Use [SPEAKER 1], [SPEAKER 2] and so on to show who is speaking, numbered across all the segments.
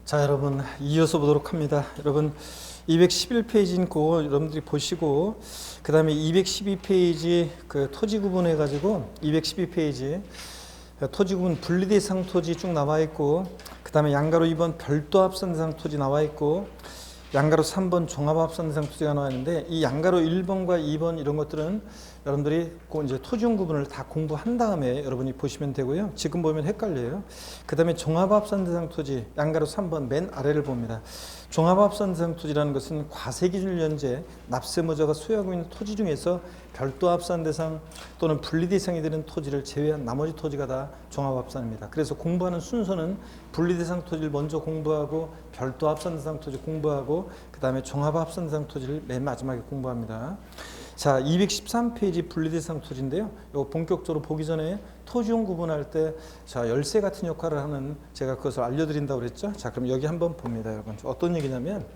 [SPEAKER 1] 자, 여러분 이어서 보도록 합니다. 여러분 211페이지인 거 여러분들이 보시고 그 다음에 212페이지 그 토지 구분해 가지고 212페이지 토지 구분 분리대상 토지 쭉 나와 있고 그 다음에 양가로 2번 별도 합산대상 토지 나와 있고 양가로 3번 종합합산대상 토지가 나와 있는데 이 양가로 1번과 2번 이런 것들은 여러분들이 이제 토지용 구분을 다 공부한 다음에 여러분이 보시면 되고요. 지금 보면 헷갈려요. 그 다음에 종합합산대상 토지 양가로 3번 맨 아래를 봅니다. 종합합산대상 토지라는 것은 과세기준 연재 납세무자가 소유하고 있는 토지 중에서 별도 합산대상 또는 분리대상이 되는 토지를 제외한 나머지 토지가 다 종합합산입니다. 그래서 공부하는 순서는 분리대상 토지를 먼저 공부하고 별도 합산대상 토지 공부하고 그 다음에 종합합산대상 토지를 맨 마지막에 공부합니다. 자, 213페이지 분리대상 토지인데요. 이거 본격적으로 보기 전에 토지용 구분할 때 자, 열쇠 같은 역할을 하는 제가 그것을 알려드린다고 그랬죠. 자, 그럼 여기 한번 봅니다, 여러분. 어떤 얘기냐면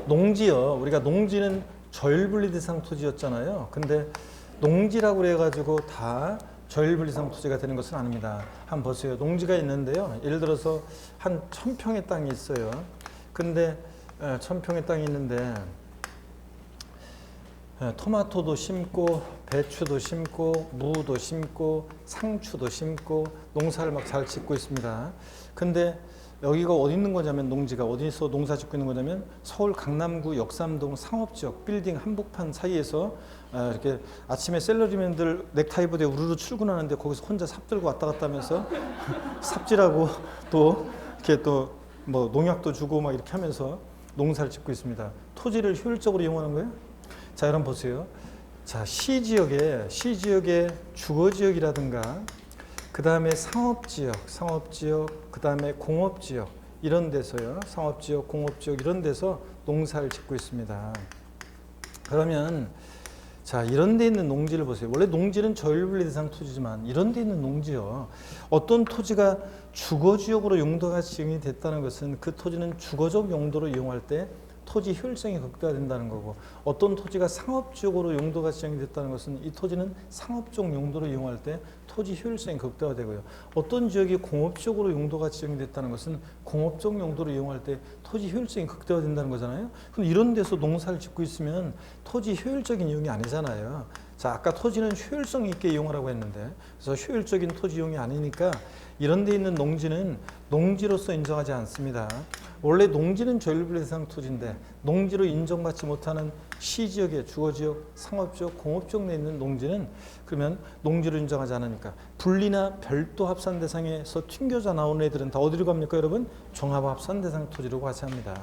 [SPEAKER 1] 농지요. 우리가 농지는 저일분리대상 토지였잖아요. 근데 농지라고 그래가지고 다 저일분리대상 토지가 되는 것은 아닙니다. 한번 보세요. 농지가 있는데요. 예를 들어서 한 1000평의 땅이 있어요. 근데 1000평의 땅이 있는데 토마토도 심고 배추도 심고 무도 심고 상추도 심고 농사를 막 잘 짓고 있습니다. 근데 여기가 어디 있는 거냐면 농지가 어디서 농사 짓고 있는 거냐면 서울 강남구 역삼동 상업지역 빌딩 한복판 사이에서 이렇게 아침에 샐러리맨들 넥타이 부대 우르르 출근하는데 거기서 혼자 삽 들고 왔다 갔다 하면서 삽질하고 또 이렇게 또 뭐 농약도 주고 막 이렇게 하면서 농사를 짓고 있습니다. 토지를 효율적으로 이용하는 거예요. 자, 여러분 보세요. 자, 시지역에 주거지역이라든가 그 다음에 상업지역, 그 다음에 공업지역 이런 데서요. 상업지역, 공업지역 이런 데서 농사를 짓고 있습니다. 그러면 자, 이런 데 있는 농지를 보세요. 원래 농지는 저일분리대상 토지지만 이런 데 있는 농지요. 어떤 토지가 주거지역으로 용도가 지정이 됐다는 것은 그 토지는 주거적 용도로 이용할 때 토지 효율성이 극대화된다는 거고 어떤 토지가 상업지역으로 용도가 지정이 됐다는 것은 이 토지는 상업적 용도로 이용할 때 토지 효율성이 극대화되고요. 어떤 지역이 공업적으로 용도가 지정이 됐다는 것은 공업적 용도로 이용할 때 토지 효율성이 극대화된다는 거잖아요. 그럼 이런 데서 농사를 짓고 있으면 토지 효율적인 이용이 아니잖아요. 자, 아까 토지는 효율성 있게 이용하라고 했는데 그래서 효율적인 토지 이용이 아니니까 이런 데 있는 농지는 농지로서 인정하지 않습니다. 원래 농지는 저일분리대상 토지인데 농지로 인정받지 못하는 시지역의 주거지역, 상업지역, 공업지역 내에 있는 농지는 그러면 농지로 인정하지 않으니까 분리나 별도 합산 대상에서 튕겨져 나오는 애들은 다 어디로 갑니까, 여러분? 종합합산 대상 토지로 과세합니다.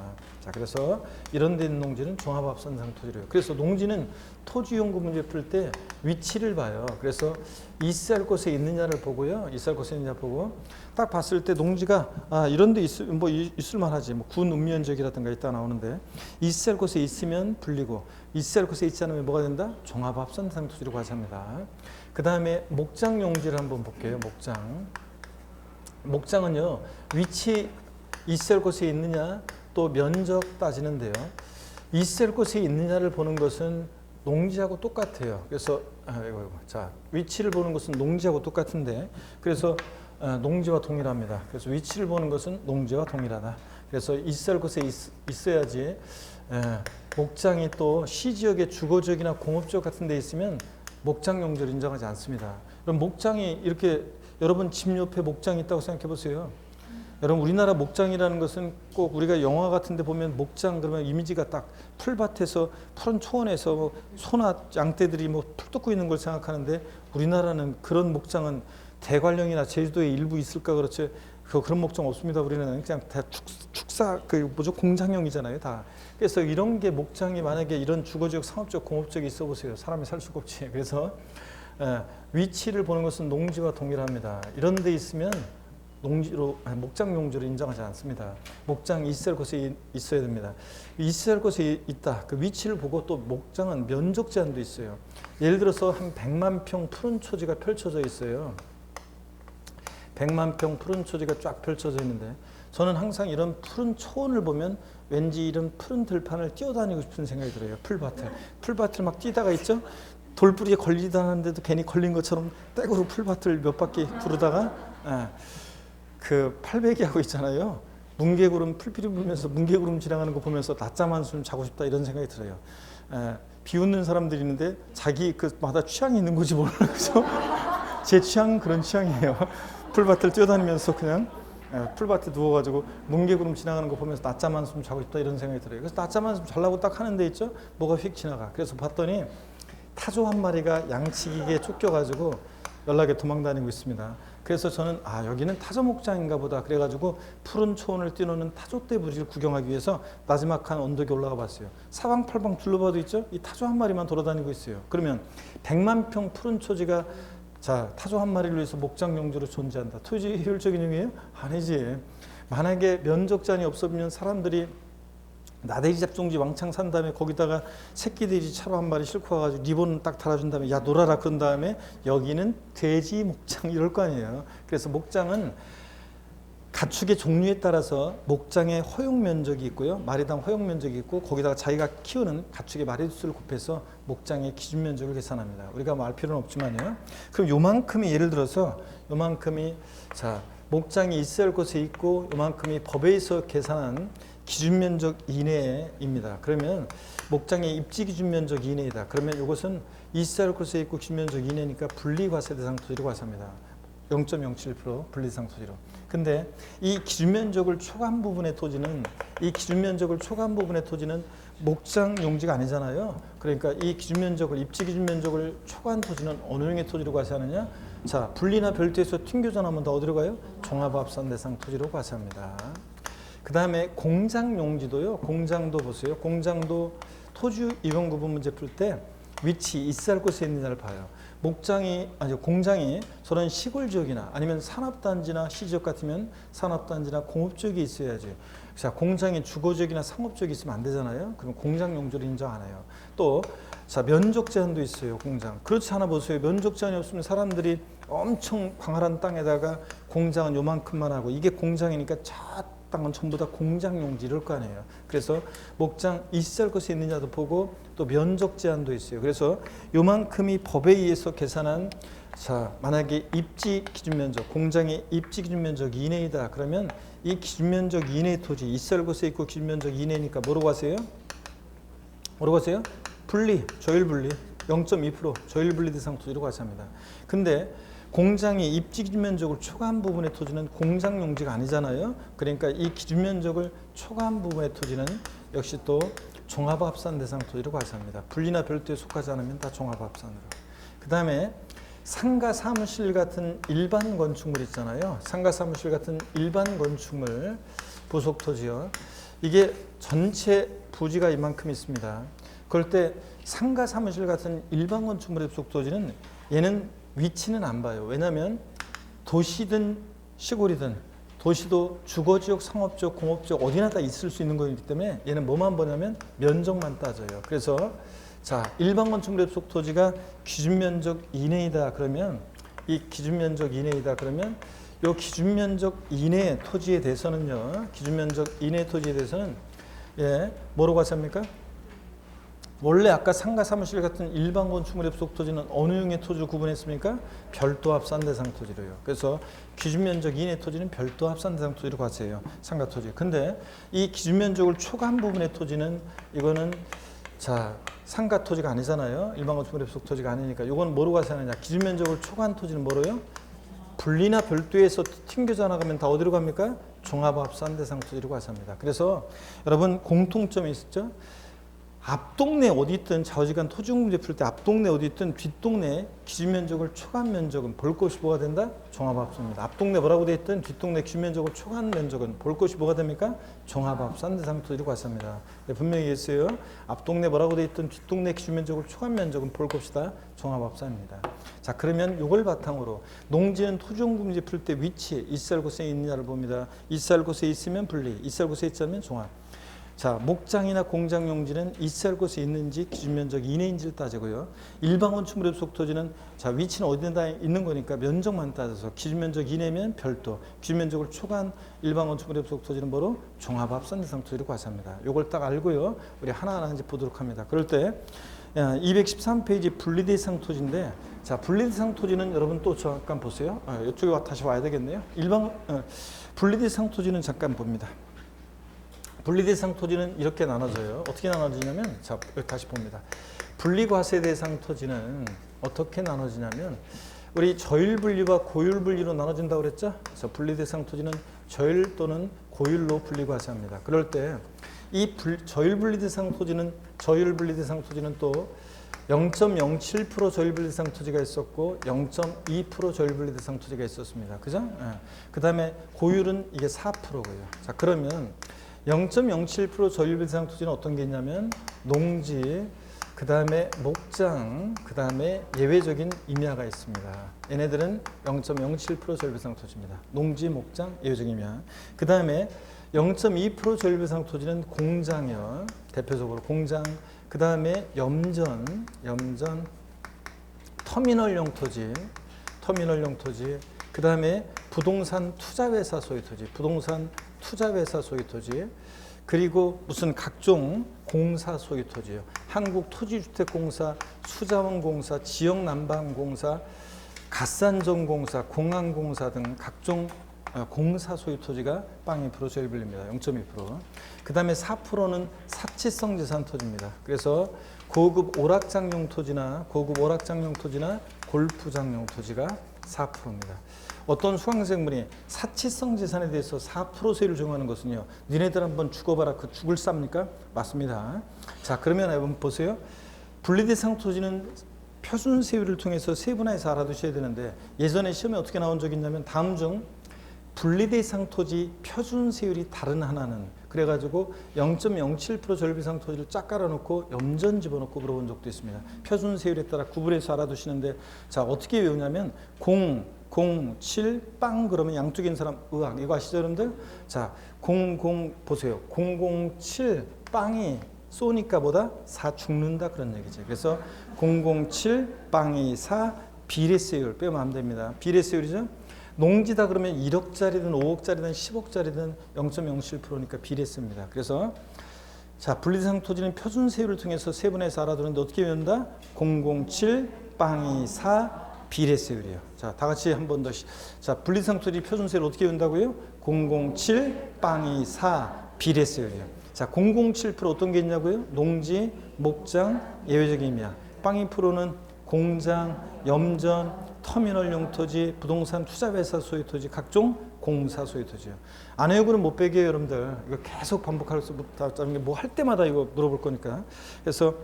[SPEAKER 1] 자, 그래서 이런 데 있는 농지는 종합합산 대상 토지로요. 그래서 농지는 토지용구 문제 풀 때 위치를 봐요. 그래서 있어야 할 곳에 있느냐를 보고요. 있어야 할 곳에 있느냐 보고 딱 봤을 때 농지가 이런 데 있을 만하지. 뭐 군 읍면 지역이라든가 있다 나오는데 있어야 할 곳에 있으면 불리고 있어야 할 곳에 있지 않으면 뭐가 된다? 종합합산 대상 토지로 과세합니다. 그 다음에 목장 용지를 한번 볼게요. 목장은요, 위치 있어야 할 곳에 있느냐 또 면적 따지는데요. 있어야 할 곳에 있느냐를 보는 것은 농지하고 똑같아요. 그래서 자, 위치를 보는 것은 농지하고 똑같은데 그래서 농지와 동일합니다. 그래서 위치를 보는 것은 농지와 동일하다. 그래서 있어야 할 곳에 있어야지 목장이 또 시지역의 주거지역이나 공업지역 같은 데 있으면 목장 용지를 인정하지 않습니다. 그럼 목장이 이렇게 여러분 집 옆에 목장이 있다고 생각해 보세요. 여러분 우리나라 목장이라는 것은 꼭 우리가 영화 같은 데 보면 목장 그러면 이미지가 딱 풀밭에서 푸른 초원에서 뭐 소나 양떼들이 뭐 풀 뜯고 있는 걸 생각하는데 우리나라는 그런 목장은 대관령이나 제주도에 일부 있을까 그렇지 그런 목장 없습니다. 우리는 그냥 다 축사 공장형이잖아요, 다. 그래서 이런 게 목장이 만약에 이런 주거지역, 상업지역, 공업지역이 있어 보세요. 사람이 살 수가 없지. 그래서 위치를 보는 것은 농지와 동일합니다. 이런 데 있으면 목장 용지로 인정하지 않습니다. 목장 있어야 할 곳에 있어야 됩니다. 있어야 할 곳에 있다. 그 위치를 보고 또 목장은 면적 제한도 있어요. 예를 들어서 한 100만 평 푸른 초지가 펼쳐져 있어요. 100만 평 푸른 초지가 쫙 펼쳐져 있는데 저는 항상 이런 푸른 초원을 보면 왠지 이런 푸른 들판을 뛰어다니고 싶은 생각이 들어요. 풀밭을 막 뛰다가 있죠. 돌부리에 걸리다 하는데도 괜히 걸린 것처럼 떼고로 풀밭을 몇 바퀴 두르다가 그 팔배기하고 있잖아요. 뭉게구름 풀필이 불면서 뭉게구름 지나가는 거 보면서 낮잠 한숨 자고 싶다 이런 생각이 들어요. 비웃는 사람들이 있는데 자기 그마다 취향이 있는 거지 몰라요. 그죠? 제 취향은 그런 취향이에요. 풀밭을 뛰어다니면서 그냥 풀밭에 누워가지고 뭉게구름 지나가는 거 보면서 낮잠 한숨 자고 싶다 이런 생각이 들어요. 그래서 낮잠 한숨 자려고 딱 하는 데 있죠? 뭐가 휙 지나가. 그래서 봤더니 타조 한 마리가 양치기에 쫓겨가지고 연락에 도망다니고 있습니다. 그래서 저는 여기는 타조 목장인가 보다 그래가지고 푸른 초원을 뛰노는 타조떼 부리를 구경하기 위해서 나지막한 언덕에 올라가 봤어요. 사방팔방 둘러봐도 있죠? 이 타조 한 마리만 돌아다니고 있어요. 그러면 100만 평 푸른 초지가 타조 한 마리를 위해서 목장 용지로 존재한다. 토지 효율적인 용이에요? 아니지. 만약에 면적 제한이 없으면 사람들이 나대지 잡종지 왕창 산 다음에 거기다가 새끼돼지 차로 한 마리 싣고 와가지고 리본을 딱 달아준 다음에 야 놀아라 그런 다음에 여기는 돼지 목장 이럴 거 아니에요. 그래서 목장은 가축의 종류에 따라서 목장의 허용 면적이 있고요. 마리당 허용 면적이 있고 거기다가 자기가 키우는 가축의 마리수를 곱해서 목장의 기준 면적을 계산합니다. 우리가 뭐 알 필요는 없지만요. 그럼 요만큼이 예를 들어서 요만큼이 목장이 있어야 할 곳에 있고 요만큼이 법에서 계산한 기준 면적 이내입니다. 그러면 목장의 입지 기준 면적 이내이다. 그러면 이것은 있어야 할 곳에 있고 기준 면적 이내니까 분리과세 대상 토지로 과세합니다. 0.07% 분리대상 토지로. 근데 이 기준 면적을 초과한 부분의 토지는 목장 용지가 아니잖아요. 그러니까 이 기준 면적을 입지 기준 면적을 초과한 토지는 어느 형의 토지로 과세하느냐? 분리나 별도에서 튕겨져나면 다 어디로 가요? 종합합산 대상 토지로 과세합니다. 그 다음에 공장 용지도요. 공장도 보세요. 공장도 토지 이용 구분 문제 풀 때 위치 있어야 할 곳에 있느냐를 봐요. 공장이 저런 시골 지역이나 아니면 산업단지나 시지역 같으면 산업단지나 공업지역이 있어야지. 공장이 주거지역이나 상업지역이 있으면 안 되잖아요. 그럼 공장 용지를 인정 안 해요. 또 면적 제한도 있어요. 공장. 그렇지 않아 보세요. 면적 제한이 없으면 사람들이 엄청 광활한 땅에다가 공장은 요만큼만 하고 이게 공장이니까 땅은 전부 다 공장 용지 이럴 거 아니에요. 그래서 목장 있을 곳에 있느냐도 보고 또 면적 제한도 있어요. 그래서 요만큼이 법에 의해서 계산한 만약에 입지 기준 면적, 공장의 입지 기준 면적 이내이다. 그러면 이 기준 면적 이내의 토지 있을 곳에 있고 기준 면적 이내니까 뭐로 가세요? 분리, 조율 분리 0.2% 조율 분리 대상 토지로 과세합니다. 근데 공장이 입지 기준 면적을 초과한 부분의 토지는 공장 용지가 아니잖아요. 그러니까 이 기준 면적을 초과한 부분의 토지는 역시 또 종합합산 대상 토지로 과세합니다. 분리나 별도에 속하지 않으면 다 종합합산으로. 그 다음에 상가 사무실 같은 일반 건축물 있잖아요. 상가 사무실 같은 일반 건축물 부속 토지요. 이게 전체 부지가 이만큼 있습니다. 그럴 때 상가 사무실 같은 일반 건축물의 부속 토지는 얘는 위치는 안 봐요. 왜냐하면 도시든 시골이든 도시도 주거지역, 상업지역, 공업지역 어디나 다 있을 수 있는 거기 때문에 얘는 뭐만 보냐면 면적만 따져요. 그래서 일반 건축물의 부속 토지가 기준 면적 이내이다 그러면 이 기준 면적 이내이다 그러면 이 기준 면적 이내 토지에 대해서는요. 기준 면적 이내 토지에 대해서는 뭐로 과세합니까? 원래 아까 상가 사무실 같은 일반 건축물의 부속 토지는 어느 형의 토지로 구분했습니까? 별도 합산 대상 토지로요. 그래서 기준 면적 이내 토지는 별도 합산 대상 토지로 과세해요. 상가 토지. 근데 이 기준 면적을 초과한 부분의 토지는 이거는 상가 토지가 아니잖아요. 일반 건축물의 부속 토지가 아니니까 이건 뭐로 과세하느냐? 기준 면적을 초과한 토지는 뭐로요? 분리나 별도에서 튕겨져 나가면 다 어디로 갑니까? 종합합산 대상 토지로 과세합니다. 그래서 여러분 공통점이 있었죠? 앞동네 어디 있든 좌우지간 토지공제 풀 때 앞동네 어디 있든 뒷동네 기준 면적을 초과한 면적은 볼 것이 뭐가 된다? 종합합산입니다. 앞동네 뭐라고 돼 있든 뒷동네 기준 면적을 초과한 면적은 볼 것이 뭐가 됩니까? 종합합산 대상 토지로 과세합니다. 분명히 얘기했어요. 앞동네 뭐라고 돼 있든 뒷동네 기준 면적을 초과한 면적은 볼 것이다. 종합합산입니다. 그러면 이걸 바탕으로 농지는 토지공제 풀 때 위치에 있을 곳에 있느냐를 봅니다. 있을 곳에 있으면 분리, 있을 곳에 있지 않으면 종합. 목장이나 공장 용지는 있어야 할 곳에 있는지 기준 면적 이내인지를 따지고요. 일반 건축물의 부속 토지는 위치는 어디다 있는 거니까 면적만 따져서 기준 면적 이내면 별도, 기준 면적을 초과한 일반 건축물의 부속 토지는 뭐로? 종합합산 대상 토지로 과세합니다. 이걸 딱 알고요. 우리 하나하나 이제 보도록 합니다. 그럴 때 213페이지 분리대상 토지인데 자, 분리대상 토지는 여러분 또 잠깐 보세요. 이쪽에 다시 와야 되겠네요. 분리대상 토지는 잠깐 봅니다. 분리대상 토지는 이렇게 나눠져요. 어떻게 나눠지냐면, 자, 여기 다시 봅니다. 분리과세 대상 토지는 어떻게 나눠지냐면, 우리 저율분리와 고율분리로 나눠진다고 그랬죠? 그래서 분리대상 토지는 저율 또는 고율로 분리과세합니다. 그럴 때 이 저율분리대상 토지는 또 0.07% 저율분리대상 토지가 있었고 0.2% 저율분리대상 토지가 있었습니다. 그죠? 그 다음에 고율은 이게 4%고요. 자, 그러면 0.07% 저율분리대상 토지는 어떤 게 있냐면 농지, 그 다음에 목장, 그 다음에 예외적인 임야가 있습니다. 얘네들은 0.07% 저율분리대상 토지입니다. 농지, 목장, 예외적인 임야. 그 다음에 0.2% 저율분리대상 토지는 공장이요. 대표적으로 공장, 그 다음에 염전, 터미널용 토지, 그 다음에 부동산 투자회사 소유 토지, 그리고 무슨 각종 공사 소유 토지요. 한국토지주택공사, 수자원공사, 지역난방공사, 갓산정공사, 공항공사 등 각종 공사 소유 토지가 0.2% 저율분리입니다. 0.2%. 그 다음에 4%는 사치성 재산 토지입니다. 그래서 고급 오락장용 토지나 골프장용 토지가 4%입니다. 어떤 수강생분이 사치성 재산에 대해서 4% 세율을 적용하는 것은요, 니네들 한번 죽어봐라, 그 죽을 쌉니까? 맞습니다. 자, 그러면 여러분 보세요. 분리대상 토지는 표준 세율을 통해서 세분화해서 알아두셔야 되는데, 예전에 시험에 어떻게 나온 적이 있냐면, 다음 중 분리대상 토지 표준 세율이 다른 하나는, 그래가지고 0.07% 저율분리대상 토지를 쫙 깔아놓고 염전 집어넣고 물어본 적도 있습니다. 표준 세율에 따라 구분해서 알아두시는데, 자, 어떻게 외우냐면 007 빵 그러면 양쪽에 있는 사람 의학, 이거 아시죠 여러분들? 자, 00 보세요. 007 빵이 쏘니까 보다 4 죽는다 그런 얘기죠. 그래서 007 빵이 4 비례세율 빼면 안 됩니다. 비례세율이죠. 농지다 그러면 1억짜리든 5억짜리든 10억짜리든 0.07%니까 비례세입니다. 그래서 자, 분리대상 토지는 표준 세율을 통해서 세분해서 알아두는데 어떻게 외운다? 007 빵이 4 비례세율이에요. 자, 다 같이 한 번 더. 자, 분리대상 토지 표준 세율 어떻게 외운다고요? 007 빵이 4 비례세율이에요. 자, 007% 어떤 게 있냐고요? 농지, 목장, 예외적인 임야. 0.2%는 공장, 염전, 터미널용 토지, 부동산 투자회사 소유 토지, 각종 공사 소유 토지요. 안 외우고는 못 빼게요, 여러분들. 이거 계속 반복할 수 없다는 게 뭐 할 때마다 이거 물어볼 거니까. 그래서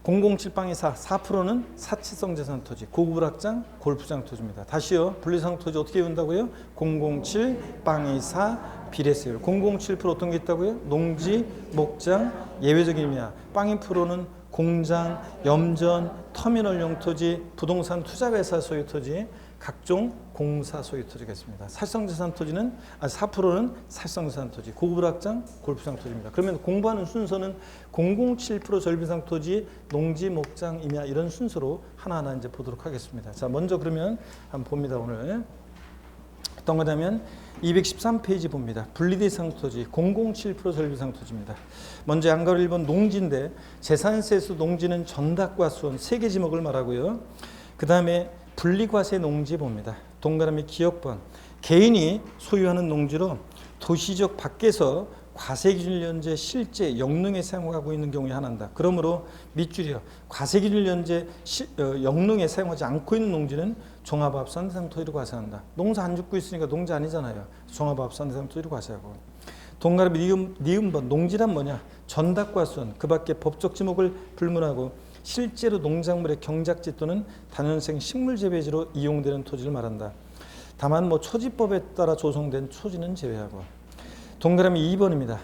[SPEAKER 1] 007 빵이 4%는 사치성 재산 토지, 고급 오락장, 골프장 토지입니다. 다시요, 분리대상 토지 어떻게 외운다고요? 007 빵이 4 비례세율. 007% 어떤 게 있다고요? 농지, 목장, 예외적인 임야. 0.2%는 공장, 염전, 터미널용 토지, 부동산 투자회사 소유 토지, 각종 공사 소유 토지가 있습니다. 사실성재산 토지는 4%는 사실성재산 토지, 고급 오락장, 골프장 토지입니다. 그러면 공부하는 순서는 007% 저율분리대상 토지, 농지, 목장, 임야 이런 순서로 하나하나 이제 보도록 하겠습니다. 자, 먼저 그러면 한번 봅니다. 오늘 어떤 거냐면 213페이지 봅니다. 분리대상 토지 007% 저율분리대상 토지입니다. 먼저 양가로 1번 농지인데 재산세에서 농지는 전답과 수원 3개 지목을 말하고요. 그 다음에 분리과세 농지 봅니다. 동그라미 기억번. 개인이 소유하는 농지로 도시적 밖에서 과세기준을 현재 실제 영농에 사용하고 있는 경우에 한한다. 그러므로 밑줄이요. 과세기준을 현재 영농에 사용하지 않고 있는 농지는 종합합산 대상 토지로 과세한다. 농사 안 짓고 있으니까 농지 아니잖아요. 종합합산 대상 토지로 과세하고. 동그라미 니은번. 농지란 뭐냐? 전답과수원. 그 밖에 법적 지목을 불문하고 실제로 농작물의 경작지 또는 단연생 식물재배지로 이용되는 토지를 말한다. 다만 초지법에 따라 조성된 토지는 제외하고. 동그라미 2번입니다.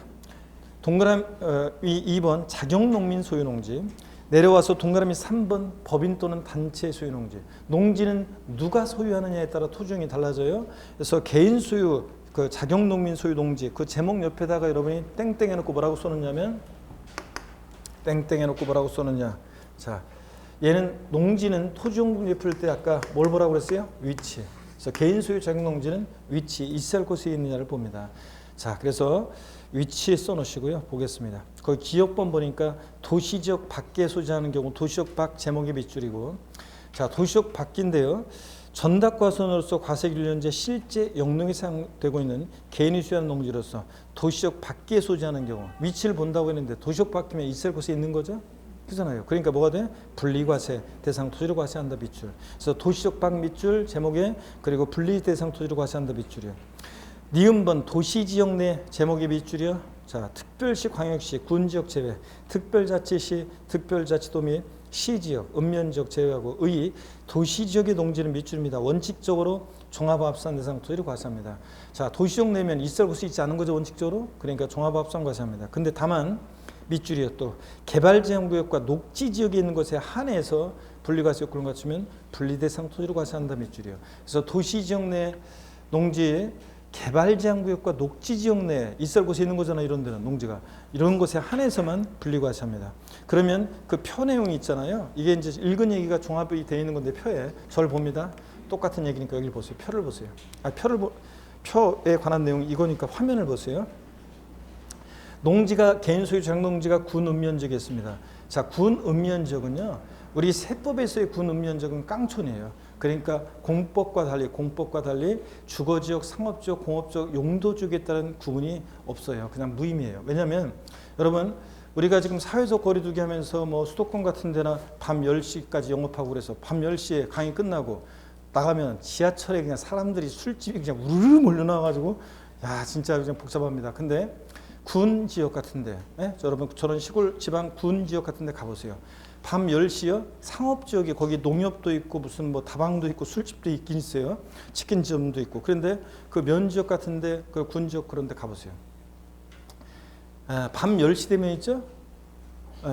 [SPEAKER 1] 동그라미 2번 자격농민 소유농지. 내려와서 동그라미 3번 법인 또는 단체 소유농지. 농지는 누가 소유하느냐에 따라 토지용이 달라져요. 그래서 개인 소유, 그 자격농민 소유농지 그 제목 옆에다가 여러분이 땡땡 해놓고 뭐라고 써놓냐면 자, 얘는 농지는 토지용분제 풀 때 아까 뭘 보라고 그랬어요? 위치. 그래서 개인 소유 자격농지는 위치, 있어야 할 곳에 있느냐를 봅니다. 자, 그래서 위치에 써놓으시고요. 보겠습니다. 거기 기억번 보니까 도시지역 밖에 소지하는 경우 도시지역 밖 제목이 밑줄이고, 자, 도시적 밖인데요. 전답과선으로서 과세균련제 실제 영농에 사용되고 있는 개인이 수여하는 농지로서 도시적 밖에 소지하는 경우 위치를 본다고 했는데 도시적 밖이면 있을 곳에 있는 거죠? 그잖아요. 그러니까 뭐가 돼? 분리과세 대상 토지로 과세한다 밑줄. 그래서 도시적 밖 밑줄 제목에 그리고 분리 대상 토지로 과세한다 밑줄이요. 니은번 도시지역 내 제목의 밑줄이요. 자, 특별시, 광역시, 군지역 제외, 특별자치시, 특별자치도 및 시지역, 읍면지역 제외하고 의 도시지역의 농지는 밑줄입니다. 원칙적으로 종합합산 대상 토지로 과세합니다. 자, 도시지역 내면 있을 곳이 있지 않은 거죠, 원칙적으로. 그러니까 종합합산 과세합니다. 근데 다만 밑줄이요. 또 개발제한구역과 녹지지역에 있는 것에 한해서 분리과세 요건을 갖추면 분리대상 토지로 과세한다 밑줄이요. 그래서 도시지역 내 농지 개발제한구역과 녹지지역 내에 있을 곳에 있는 거잖아요. 이런 데는 농지가. 이런 것에 한해서만 분리과세합니다. 그러면 그 표 내용이 있잖아요. 이게 이제 읽은 얘기가 종합이 되어 있는 건데 표에 저를 봅니다. 똑같은 얘기니까 여기 보세요. 표를 보세요. 표에 관한 내용이 이거니까 화면을 보세요. 농지가 개인 소유 장농지가 군 읍면지역에 있습니다. 자, 군 읍면지역은요. 우리 세법에서의 군 읍면지역은 깡촌이에요. 그러니까 공법과 달리 주거지역, 상업지역, 공업지역, 용도지역에 따른 구분이 없어요. 그냥 무의미해요. 왜냐하면 여러분 우리가 지금 사회적 거리두기 하면서 뭐 수도권 같은 데나 밤 10시까지 영업하고 그래서 밤 10시에 강의 끝나고 나가면 지하철에 그냥 사람들이 술집이 그냥 우르르 몰려나와가지고 야 진짜 그냥 복잡합니다. 근데 군 지역 같은데 여러분 저런 시골 지방 군 지역 같은데 가보세요. 밤 10시요? 상업지역에 거기 농협도 있고 무슨 뭐 다방도 있고 술집도 있긴 있어요. 치킨점도 있고. 그런데 그 면지역 같은데 그 군지역 그런 데 가보세요. 밤 10시 되면 있죠?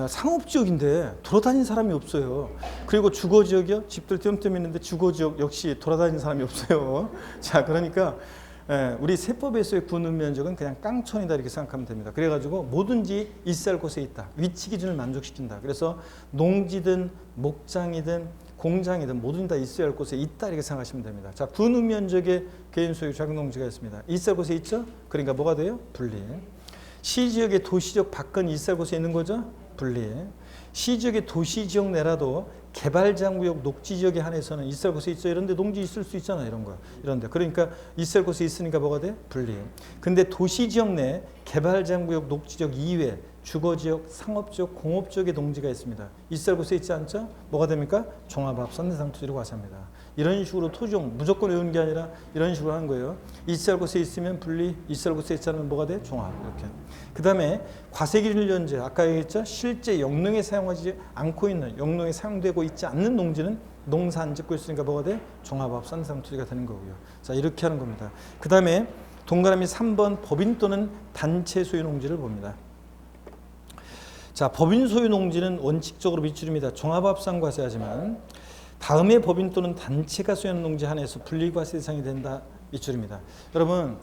[SPEAKER 1] 상업지역인데 돌아다니는 사람이 없어요. 그리고 주거지역이요? 집들 띄엄띄엄 있는데 주거지역 역시 돌아다니는 사람이 없어요. 자, 그러니까 우리 세법에서의 군 면적은 그냥 깡촌이다 이렇게 생각하면 됩니다. 그래가지고 뭐든지 있어야 할 곳에 있다. 위치 기준을 만족시킨다. 그래서 농지든 목장이든 공장이든 뭐든 다 있어야 할 곳에 있다 이렇게 생각하시면 됩니다. 자, 군 면적에 개인 소유 작농지가 있습니다. 있어야 할 곳에 있죠? 그러니까 뭐가 돼요? 분리. 시지역의 도시적 밖은 있어야 할 곳에 있는 거죠? 분리. 시지역의 도시지역 내라도 개발장구역 녹지지역에 한해서는 있을 곳에 있어. 이런데 농지 있을 수 있잖아. 이런 거. 이런데. 그러니까 있을 곳에 있으니까 뭐가 돼? 분리. 근데 도시지역 내 개발장구역 녹지지역 이외에 주거지역, 상업지역, 공업지역의 농지가 있습니다. 있을 곳에 있지 않죠? 뭐가 됩니까? 종합합산 대상 토지로 과세합니다. 이런 식으로 토지용 무조건 외우는 게 아니라 이런 식으로 하는 거예요. 있을 곳에 있으면 분리, 있을 곳에 있지 않으면 뭐가 돼? 종합. 이렇게. 그 다음에 과세기준련제 아까 얘기했죠? 실제 영농에 사용하지 않고 있는 영농에 사용되고 있지 않는 농지는 농사 안 짓고 있으니까 뭐가 돼? 종합합산 대상 토지가 되는 거고요. 자, 이렇게 하는 겁니다. 그 다음에 동그라미 3번 법인 또는 단체 소유 농지를 봅니다. 자, 법인 소유 농지는 원칙적으로 밑줄입니다. 종합합산 과세하지만 다음에 법인 또는 단체가 소유하는 농지 한해서 분리과세 대상이 된다 밑줄입니다. 여러분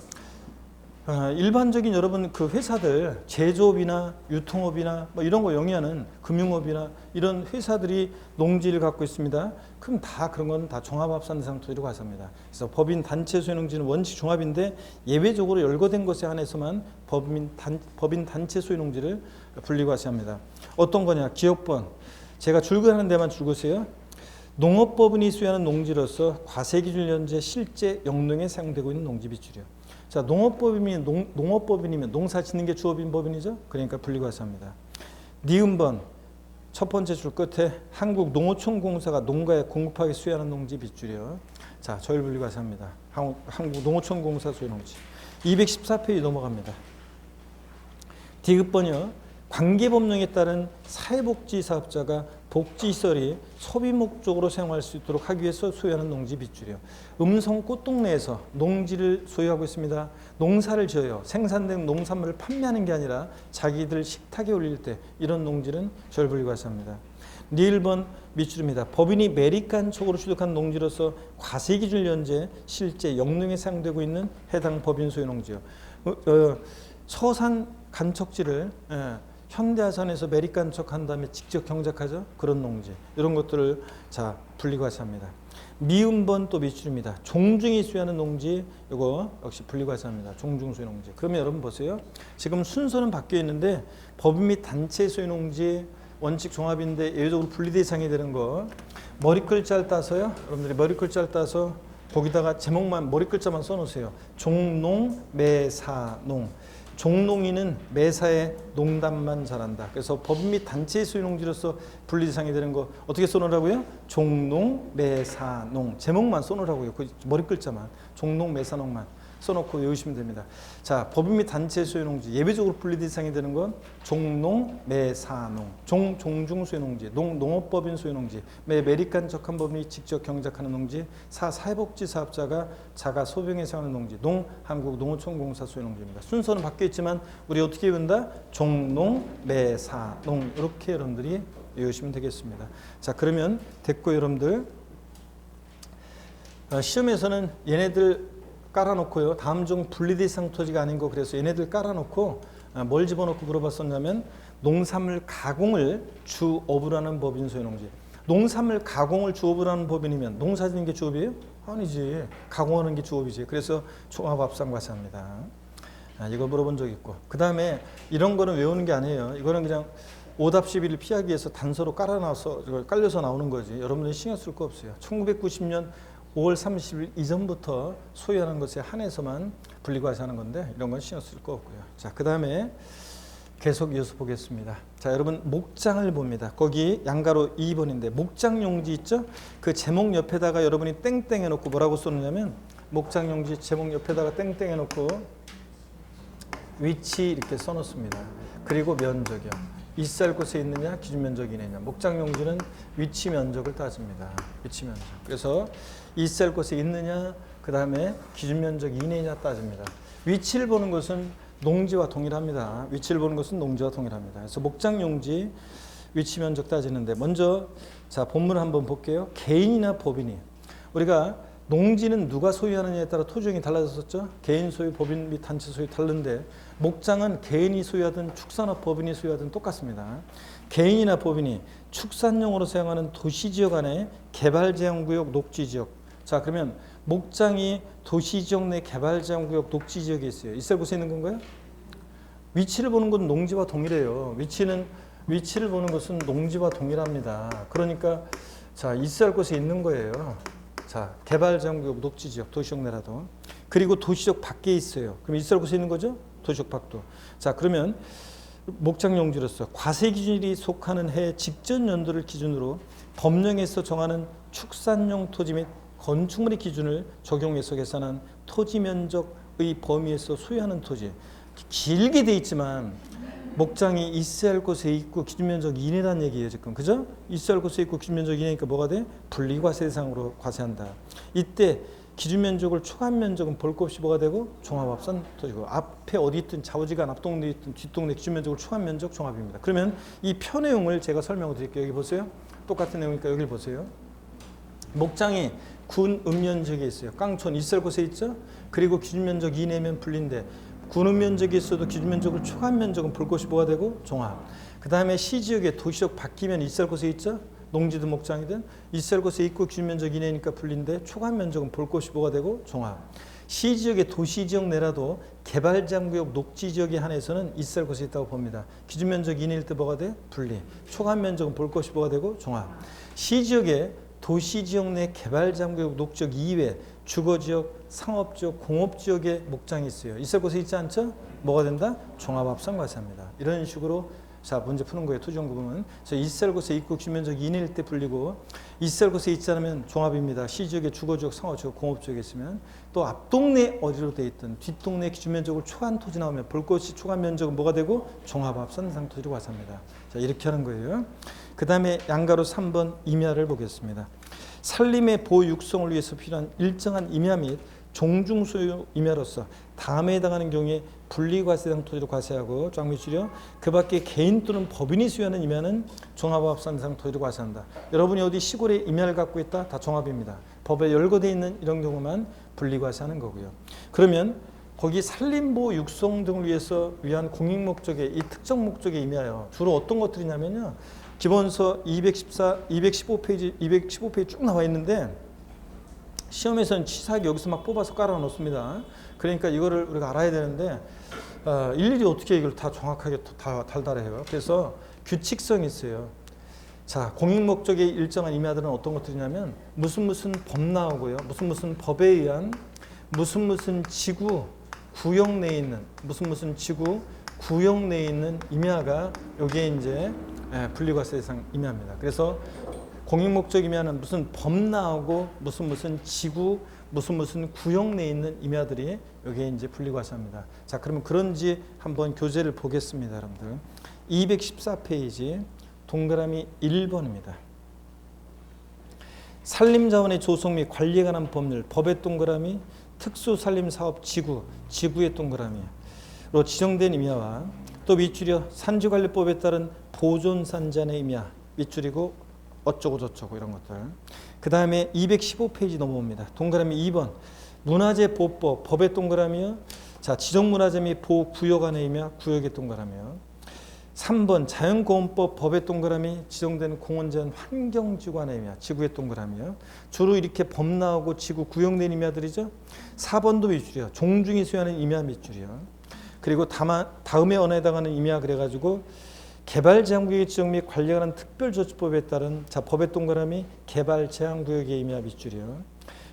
[SPEAKER 1] 일반적인 여러분 그 회사들 제조업이나 유통업이나 뭐 이런 거 영위하는 금융업이나 이런 회사들이 농지를 갖고 있습니다. 그럼 다 그런 건 다 종합합산 대상 토지로 과세합니다. 그래서 법인 단체 소유 농지는 원칙 종합인데 예외적으로 열거된 것에 한해서만 법인 단체 소유 농지를 분리과세합니다. 어떤 거냐? 기업번 제가 줄거하는 데만 줄거세요. 농업법인이 수여하는 농지로서 과세기준련제 실제 영농에 사용되고 있는 농지 비출이요. 자, 농업법인이면 농사 짓는 게 주업인 법인이죠. 그러니까 분리과세합니다. 니은번 첫 번째 줄 끝에 한국농어촌공사가 농가에 공급하게 수여하는 농지 빗줄이요. 자, 저희 분리과세합니다. 한국농어촌공사 소유 농지. 214페이지 넘어갑니다. 디귿번이요. 관계법령에 따른 사회복지사업자가 복지시설이 소비 목적으로 사용할 수 있도록 하기 위해서 소유하는 농지 빗줄이요. 음성 꽃동네에서 농지를 소유하고 있습니다. 농사를 지어요. 생산된 농산물을 판매하는 게 아니라 자기들 식탁에 올릴 때 이런 농지는 절분리과세합니다. 니을번 밑줄입니다. 법인이 매립간척으로 취득한 농지로서 과세기준련제 실제 영농에 사용되고 있는 해당 법인 소유 농지요. 서산 간척지를 현대아산에서 매립간척한 다음에 직접 경작하죠. 그런 농지 이런 것들을 자 분리과세합니다. 미음번 또 밑줄입니다. 종중이 수여하는 농지 이거 역시 분리과세합니다. 종중 소유 농지. 그러면 여러분 보세요. 지금 순서는 바뀌어 있는데 법인 및 단체 소유 농지 원칙 종합인데 예외적으로 분리 대상이 되는 거. 머리 글자를 따서요. 여러분들이 머리 글자를 따서 거기다가 제목만 머리 글자만 써놓으세요. 종농 매사농. 종농이는 매사에 농담만 잘한다. 그래서 법 및 단체의 소유농지로서 분리 대상이 되는 거 어떻게 써놓으라고요? 종농 매사농. 제목만 써놓으라고요. 그 머리 글자만. 종농 매사농만 써놓고 외우시면 됩니다. 자, 법 및 단체의 소유농지 예외적으로 분리 대상이 되는 건 종농 매사농. 종중 소유농지, 농업법인 소유농지, 매립간 적한 법인이 직접 경작하는 농지, 사회복지 사업자가 자가 소병에 사용하는 농지, 한국농어촌공사 소유농지입니다. 순서는 바뀌어 있지만 우리 어떻게 외운다? 종농 매사농. 이렇게 여러분들이 외우시면 되겠습니다. 자, 그러면 됐고 여러분들 시험에서는 얘네들 깔아놓고요. 다음 중 분리대상 토지가 아닌 거 그래서 얘네들 깔아놓고 뭘 집어넣고 물어봤었냐면 농산물 가공을 주업으로 하는 법인 소유농지. 농산물 가공을 주업으로 하는 법인이면 농사 짓는 게 주업이에요? 아니지. 가공하는 게 주업이지. 그래서 종합합산과세합니다. 이거 물어본 적 있고. 그 다음에 이런 거는 외우는 게 아니에요. 이거는 그냥 오답 시비를 피하기 위해서 단서로 깔려서 나오는 거지. 여러분들이 신경 쓸 거 없어요. 1990년 5월 30일 이전부터 소유하는 것에 한해서만 분리과세하는 건데 이런 건 신경 쓸 거 없고요. 자, 그 다음에 계속 이어서 보겠습니다. 자, 여러분 목장을 봅니다. 거기 양가로 2번인데 목장용지 있죠? 그 제목 옆에다가 여러분이 땡땡 해놓고 뭐라고 써놓냐면 목장용지 제목 옆에다가 땡땡 해놓고 위치 이렇게 써놓습니다. 그리고 면적이요. 있을 곳에 있느냐 기준 면적이 이내냐. 목장용지는 위치 면적을 따집니다. 위치 면적. 그래서 있을 곳에 있느냐 그 다음에 기준 면적 이내냐 따집니다. 위치를 보는 것은 농지와 동일합니다. 위치를 보는 것은 농지와 동일합니다. 그래서 목장용지 위치 면적 따지는데 먼저 자 본문 한번 볼게요. 개인이나 법인이 우리가 농지는 누가 소유하느냐에 따라 토지용이 달라졌었죠. 개인 소유, 법인 및 단체 소유 다른데 목장은 개인이 소유하든 축산업 법인이 소유하든 똑같습니다. 개인이나 법인이 축산용으로 사용하는 도시지역 안에 개발제한구역, 녹지지역. 자 그러면 목장이 도시지역 내 개발제한구역, 녹지지역에 있어요. 있을 곳에 있는 건가요? 위치를 보는 건 농지와 동일해요. 위치를 보는 것은 농지와 동일합니다. 그러니까 자 있을 곳에 있는 거예요. 자, 개발제한구역, 녹지지역, 도시적 내라도. 그리고 도시적 밖에 있어요. 그럼 있을 곳에 있는 거죠? 도시적 밖도. 자, 그러면 목장용지로서 과세기준일이 속하는 해 직전 연도를 기준으로 법령에서 정하는 축산용 토지 및 건축물의 기준을 적용해서 계산한 토지 면적의 범위에서 소유하는 토지. 길게 돼 있지만 목장이 있어야 할 곳에 있고 기준면적 이내라는 얘기예요 지금. 그죠? 있어야 할 곳에 있고 기준면적 이내니까 뭐가 돼? 분리과세 대상으로 과세한다. 이때 기준면적을 초과면적은 볼 것 없이 뭐가 되고 종합합산 토지고 앞에 어디 있든 좌우지간 앞동네 있든 뒷동네 기준면적을 초과면적 종합입니다. 그러면 이 표 내용을 제가 설명을 드릴게요. 여기 보세요. 똑같은 내용이니까 여기를 보세요. 목장이 군 읍면적에 있어요. 깡촌 있을 곳에 있죠? 그리고 기준면적 이내면 분리인데 군읍 면적이 있어도 기준 면적을 초과한 면적은 볼 것이 뭐가 되고 종합. 그 다음에 시지역에 도시적 바뀌면 있을 곳에 있죠. 농지든 목장이든 있을 곳에 있고 기준 면적 이내니까 분리인데 초과한 면적은 볼 것이 뭐가 되고 종합. 시지역의 도시지역 내라도 개발장구역 녹지지역에 한해서는 있을 곳에 있다고 봅니다. 기준 면적 이내일 때 뭐가 돼? 분리. 초과한 면적은 볼 것이 뭐가 되고 종합. 시지역의 도시지역 내 개발장구역 녹지역 이외 주거지역, 상업지역, 공업지역에 목장이 있어요. 있을 곳에 있지 않죠? 뭐가 된다? 종합합산과세합니다. 이런 식으로 자 문제 푸는 거예요. 토지용 구분은. 있을 곳에 있고 기준면적 이내일 때 불리고 있을 곳에 있지 않으면 종합입니다. 시지역에 주거지역, 상업지역, 공업지역에 있으면 또 앞동네 어디로 돼 있든 뒷동네 기준면적을 초과한 토지 나오면 볼 것이 초과한 면적은 뭐가 되고 종합합산 대상 토지로 과세합니다. 자 이렇게 하는 거예요. 그 다음에 양가로 3번 임야를 보겠습니다. 산림의 보호 육성을 위해서 필요한 일정한 임야 및 종중소유 임야로서 다음에 해당하는 경우에 분리과세당 토지로 과세하고 쫙밑줄여 그 밖에 개인 또는 법인이 소유하는 임야는 종합합산 대상 토지로 과세한다. 여러분이 어디 시골에 임야를 갖고 있다? 다 종합입니다. 법에 열거되어 있는 이런 경우만 분리과세하는 거고요. 그러면 거기 산림보호 육성 등을 위한 공익 목적의 이 특정 목적의 임야요. 주로 어떤 것들이냐면요. 기본서 215페이지 쭉 나와 있는데 시험에서는 치사하게 여기서 막 뽑아서 깔아 놓습니다. 그러니까 이거를 우리가 알아야 되는데 일일이 어떻게 이걸 다 정확하게 다 달달해요. 그래서 규칙성이 있어요. 자, 공익 목적의 일정한 임야들은 어떤 것들이냐면 무슨 법 나오고요. 무슨 법에 의한 무슨 지구 구역 내에 있는 무슨 지구 구역 내에 있는 임야가 여기에 이제 분리과세 대상 임야입니다. 그래서 공익 목적 임야는 무슨 법 나오고 무슨 지구 무슨 구역 내에 있는 임야들이 여기에 이제 분리과세합니다. 자, 그러면 그런지 한번 교재를 보겠습니다, 여러분들. 214페이지 동그라미 1번입니다. 산림자원의 조성 및 관리에 관한 법률, 법의 동그라미, 특수산림사업 지구, 지구의 동그라미로 지정된 임야와 또 밑줄이요 산지관리법에 따른 보존산지안의 임야, 밑줄이고 어쩌고 저쩌고 이런 것들. 그 다음에 215페이지 넘어옵니다. 동그라미 2번 문화재 보호법, 법의 동그라미요. 자, 지정문화재 및 보호구역 안의 임야, 구역의 동그라미요. 3번 자연공원법 법의 동그라미 지정된 공원자연 환경지구안의 임야 지구의 동그라미요. 주로 이렇게 법 나오고 지구 구역내 임야들이죠. 4번도 밑줄이요. 종중이 수여하는 임야 밑줄이요. 그리고 다음에 언어에 해당하는 임야 그래가지고 개발제한구역의 지정 및 관리하는 특별조치법에 따른 자 법의 동그라미 개발제한구역의 임야 밑줄이요.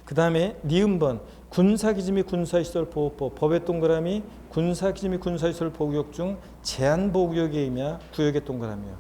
[SPEAKER 1] 그 다음에 니은번 군사기지 및 군사시설 보호법 법의 동그라미 군사기지 및 군사시설 보호구역 중 제한보호구역의 임야 구역의 동그라미요.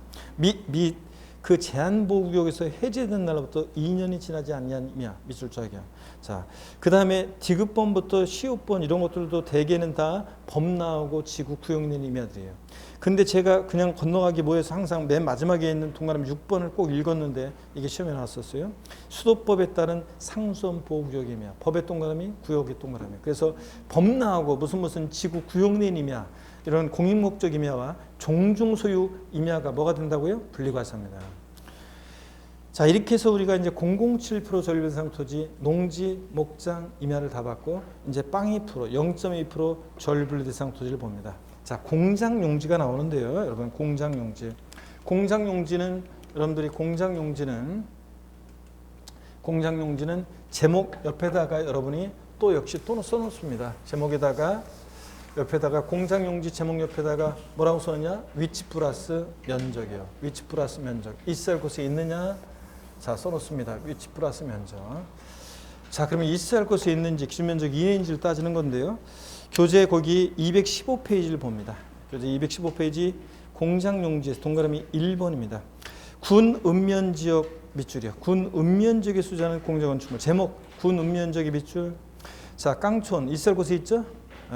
[SPEAKER 1] 그 제한보호구역에서 해제된 날로부터 2년이 지나지 않는 임야 밑줄 쪼개요. 자, 그 다음에 디귿번부터 시옷번 이런 것들도 대개는 다 법 나오고 지구 구역 내 임야들이에요. 근데 제가 그냥 건너가기 뭐해서 항상 맨 마지막에 있는 동그라미 6번을 꼭 읽었는데 이게 시험에 나왔었어요. 수도법에 따른 상수원 보호구역의 임야 법의 동그라미 구역의 동그라미. 그래서 법 나오고 무슨 지구 구역 내 임야 이런 공익목적 임야와 종중소유 임야가 뭐가 된다고요? 분리과세합니다. 자, 이렇게 해서 우리가 이제 007% 전립 대상 토지, 농지, 목장, 임야를 다 받고 이제 0.2% 전립 대상 토지를 봅니다. 자, 공장용지가 나오는데요, 여러분 공장용지. 공장용지는 여러분들이 공장용지는 제목 옆에다가 여러분이 또 역시 또 써놓습니다. 제목에다가 옆에다가 공장용지 제목 옆에다가 뭐라고 써느냐? 위치 플러스 면적이요. 위치 플러스 면적. 있어야 할 곳에 있느냐? 자, 써놓습니다. 위치 플러스 면적. 자, 그러면 있어야 할 곳에 있는지 기준면적 이내인지를 따지는 건데요. 교재 거기 215페이지를 봅니다. 교재 215페이지 공장용지에서 동그라미 1번입니다. 군 읍면지역 밑줄이요. 군 읍면지역에 수주하는 공장건축물. 제목 군 읍면지역의 밑줄. 자, 깡촌 있어야 할 곳에 있죠?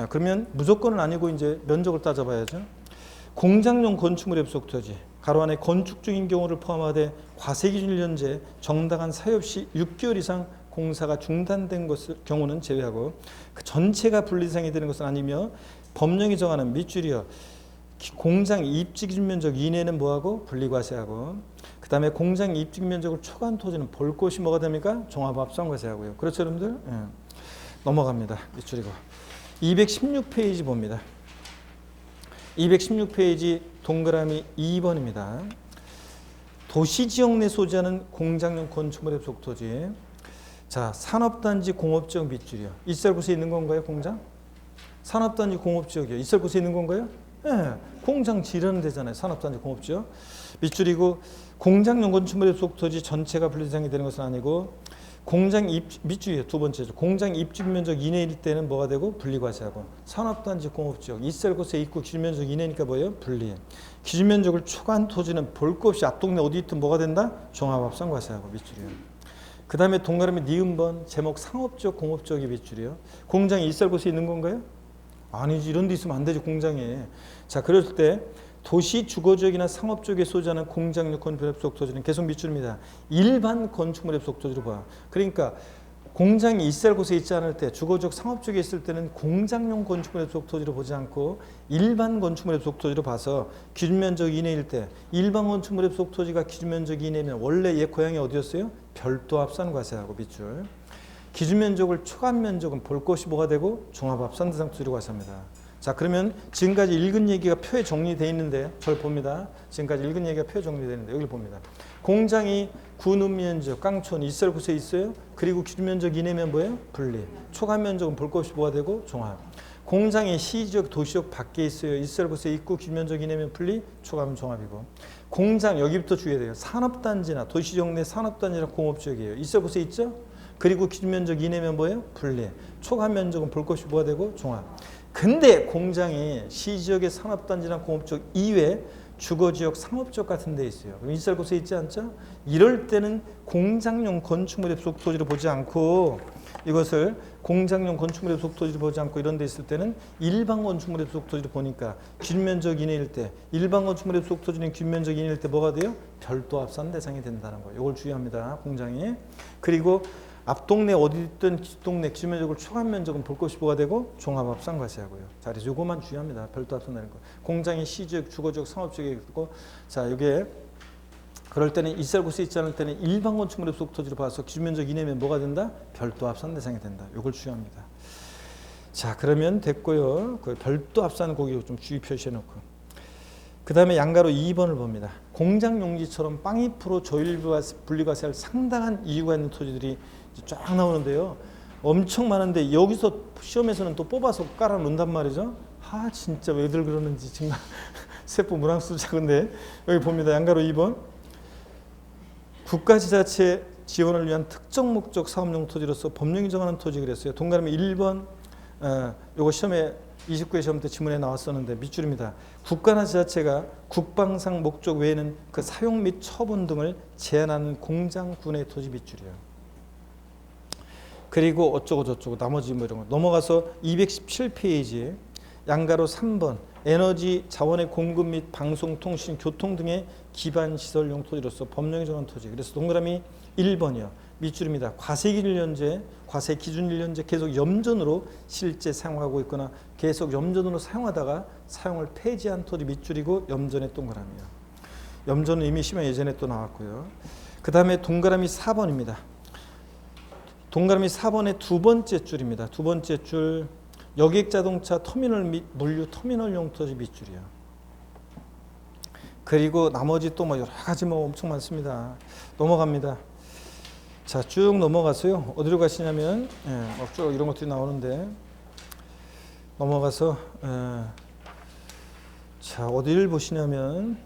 [SPEAKER 1] 그러면 무조건은 아니고 이제 면적을 따져봐야죠. 공장용 건축물의 부속토지 가로 안에 건축 중인 경우를 포함하되 과세기준 1년제 정당한 사유 없이 6개월 이상 공사가 중단된 경우는 제외하고 그 전체가 분리대상이 되는 것은 아니며 법령이 정하는 밑줄이요. 공장 입지 기준 면적 이내는 뭐하고 분리과세하고 그 다음에 공장 입지 면적을 초과한 토지는 볼 곳이 뭐가 됩니까? 종합합산과세하고요. 그렇죠, 여러분들? 예. 넘어갑니다. 밑줄이고 216페이지 봅니다. 216페이지 동그라미 2번입니다. 도시지역 내 소지하는 공장용 건축물의 부속토지. 자, 산업단지 공업지역 밑줄이요. 있을 곳에 있는 건가요, 공장? 산업단지 공업지역이요. 있을 곳에 있는 건가요? 네, 공장 지르는 데잖아요. 산업단지 공업지역. 밑줄이고 공장용 건축물의 부속토지 전체가 분리대상이 되는 것은 아니고 공장 밑줄이에요. 두 번째죠. 공장 입지 면적 이내일 때는 뭐가 되고 분리과세하고 산업단지 공업지역 있을 곳에 있고 기준면적 이내니까 뭐예요? 분리. 기준면적을 초과한 토지는 볼 것 없이 앞 동네 어디 있든 뭐가 된다? 종합합산과세하고 밑줄이에요. 그 다음에 동그라미 니은번 제목 상업지역 공업지역의 밑줄이요. 공장이 있을 곳에 있는 건가요? 아니지. 이런 데 있으면 안 되지 공장에. 자, 그럴 때 도시 주거지역이나 상업지역에 소지하는 공장용 건축물의 부속토지는 계속 밑줄입니다. 일반 건축물의 부속토지로 봐. 그러니까 공장이 있을 곳에 있지 않을 때 주거지역 상업지역에 있을 때는 공장용 건축물의 부속토지로 보지 않고 일반 건축물의 부속토지로 봐서 기준면적 이내일 때 일반 건축물의 부속토지가 기준면적 이내면 원래 얘 고향이 어디였어요? 별도 합산과세하고 밑줄. 기준면적을 초과한 면적은 볼 것이 뭐가 되고 종합합산 대상 토지로 과세합니다. 자, 그러면 지금까지 읽은 얘기가 표에 정리되어 있는데 저를 봅니다. 지금까지 읽은 얘기가 표에 정리되어 있는데 여기를 봅니다. 공장이 구는 면적, 깡촌, 있을 곳에 있어요. 그리고 기준 면적 이내면 뭐예요? 분리. 초과 면적은 볼 것 없이 뭐가 되고? 종합. 공장이 시지역, 도시역 밖에 있어요. 있을 곳에 있고 기준 면적 이내면 분리, 초과면 종합이고. 공장 여기부터 주의해야 돼요. 산업단지나 도시지역 내 산업단지나 공업지역이에요. 있을 곳에 있죠? 그리고 기준 면적 이내면 뭐예요? 분리. 초과 면적은 볼 것 없이 뭐가 되고? 종합. 근데 공장이 시지역의 산업단지나 공업지역 이외에 주거지역, 상업지역 같은 데 있어요. 그럼 있을 곳에 있지 않죠? 이럴 때는 공장용 건축물의 부속 토지를 보지 않고 이것을 공장용 건축물의 부속 토지를 보지 않고 이런 데 있을 때는 일반 건축물의 부속 토지를 보니까 균면적 이내일 때 일반 건축물의 부속 토지는 균면적 이내일 때 뭐가 돼요? 별도 합산 대상이 된다는 거예요. 이걸 주의합니다. 공장이. 그리고 앞동네 어디 있든 뒷동네 기준면적을 초과한 면적은 볼 것이 뭐가 되고 종합합산 과세하고요. 자, 그래서 이거만 주의합니다. 별도 합산되는 거. 공장이 시지역, 주거지역, 상업지역에 있고, 자, 이게 그럴 때는 있을 곳에 있지 않을 때는 일반 건축물의 부속 토지를 봐서 기준면적 이내면 뭐가 된다? 별도 합산 대상이 된다. 이걸 주의합니다. 자, 그러면 됐고요. 그 별도 합산 거기 좀 주의 표시해놓고. 그 다음에 양가로 2번을 봅니다. 공장 용지처럼 빵2% 조율 분리과세할 상당한 이유가 있는 토지들이 쫙 나오는데요. 엄청 많은데 여기서 시험에서는 또 뽑아서 깔아 놓는단 말이죠. 아, 진짜 왜들 그러는지 정말 세포 문항수 작은데 여기 봅니다. 양가로 2번. 국가지자체 지원을 위한 특정 목적 사업용 토지로서 법령이 정하는 토지 그랬어요. 동그라미 1번. 요거 시험에 29회 시험 때 지문에 나왔었는데 밑줄입니다. 국가나 지자체가 국방상 목적 외에는 그 사용 및 처분 등을 제한하는 공장군의 토지 밑줄이에요. 그리고 어쩌고 저쩌고 나머지 뭐 이런 거 넘어가서 217페이지 양가로 3번 에너지 자원의 공급 및 방송, 통신, 교통 등의 기반 시설용 토지로서 법령이 정한 토지. 그래서 동그라미 1번이요. 밑줄입니다. 과세 기준 1년제, 과세 기준 1년제 계속 염전으로 실제 사용하고 있거나 계속 염전으로 사용하다가 사용을 폐지한 토지 밑줄이고 염전의 동그라미요. 염전은 이미 시험 예전에 또 나왔고요. 그 다음에 동그라미 4번입니다. 동그라미 4번의 두 번째 줄입니다. 두 번째 줄 여객자동차 터미널 및 물류 터미널용 토지 밑줄이요. 그리고 나머지 또 뭐 여러 가지 뭐 엄청 많습니다. 넘어갑니다. 자, 쭉 넘어가서요. 어디로 가시냐면 쭉 이런 것들이 나오는데 넘어가서 자, 어디를 보시냐면